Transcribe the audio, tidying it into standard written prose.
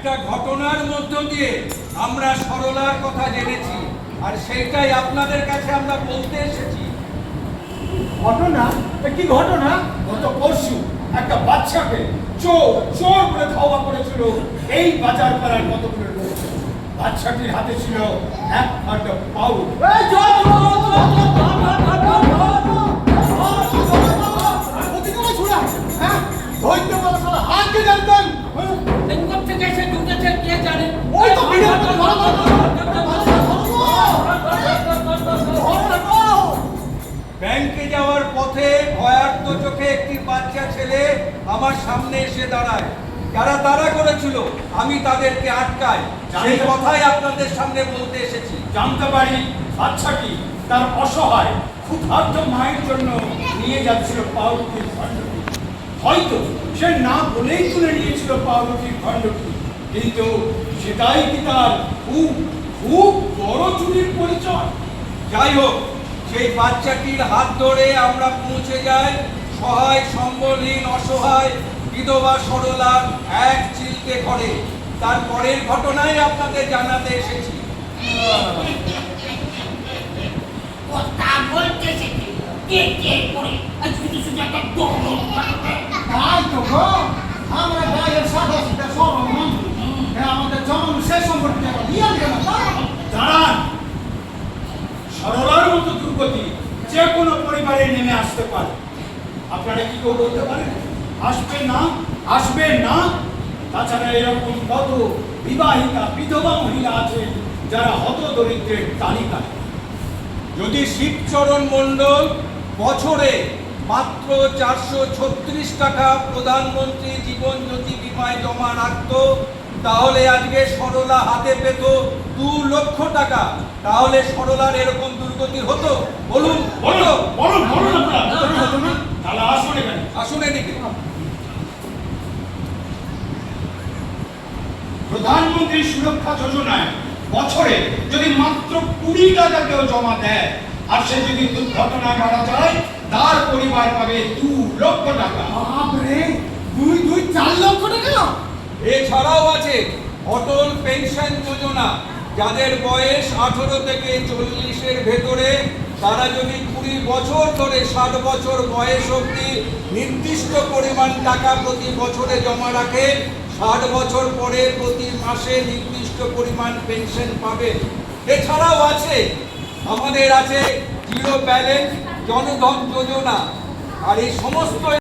একটা ঘটনার মধ্য দিয়ে আমরা সরলার কথা জেনেছি, আর সেটাই আপনাদের কাছে আমরা বলতে এসেছি। ঘটনা? কি ঘটনা? গত পরশু একটা বাচ্চাকে চোর চোর বলে ধাওয়া করেছিল এই বাজার পাড়ার কতগুলো লোক। বাচ্চাটির হাতে ছিল এক ফাটা পাউরুটি। ব্যাংকে যাওয়ার পথে ভয়ার্ত চোখে একটি বাচ্চা ছেলে আমার সামনে এসে দাঁড়ায়। যারা তাড়া করেছিল আমি তাদেরকে আটকাই, সেই কথাই আপনাদের সামনে বলতে এসেছি। জানতে পারি বাচ্চাটি তার অসহায় ক্ষুধার্ত মায়ের জন্য নিয়ে যাচ্ছিল পাউরুটির খণ্ডটি। হয়তো সে না বলেই তুলে নিয়েছিল পাউরুটির খণ্ডটি, কিন্তু সেটাই কি তার খুব খুব বড় চুরির পরিচয়? যাই হোক, সেই বাচ্চাটির হাত ধরে আমরা পৌঁছে যাই সহায় সম্বলহীন অসহায় বিধবা সরলার এক চিলতে ঘরে। তার পরের ঘটনাই আপনাদের জানাতে এসেছি। আমরা গায়ের সাদা সিধা সরল মানুষ, আমাদের জন্ম সে সম্পর্কে দাঁড়ান, সরলার মতো দুর্গতি যে কোনো পরিবারে নেমে আসতে পারে। আপনারা কি কেউ বলতে পারেন আসবে না? আসবে না? তাছাড়া এরকম কত বিবাহিতা বিধবা মহিলা আছে যারা হতদরিদ্রের তালিকায়। যদি শিবচরণ মণ্ডল বছরে মাত্র 436 টাকা প্রধানমন্ত্রী জীবন জ্যোতি বীমায় জমা রাখত, তাহলে আজকে সরলা হাতে পেত 2 লক্ষ টাকা। তাহলে সরলার এরকম দুর্গতি হতো? বলুন বলুন বলুন বলুন আপনারা। তাহলে আসুন এখানে, আসুন এদিকে। প্রধানমন্ত্রী সুরক্ষা যোজনায় বছরে যদি মাত্র 20 টাকা কেউ জমা দেয়, আর সে যদি দুর্ঘটনায় মারা যায়, তার পরিবার পাবে 2 লক্ষ টাকা। বাপরে, 4 লক্ষ টাকা! এছাড়াও আছে অটল পেনশন যোজনা। যাদের বয়স 18 থেকে 40-এর ভেতরে, তারা যদি 20 বছর ধরে 60 বছর বয়স অবধি নির্দিষ্ট পরিমাণ টাকা প্রতি বছরে জমা রাখে, 60 বছর পরে প্রতি মাসে নির্দিষ্ট পরিমাণ পেনশন পাবে। এছাড়াও আছে আমাদের আছে জিরো ব্যালেন্স জনধন যোজনা। আর এই সমস্ত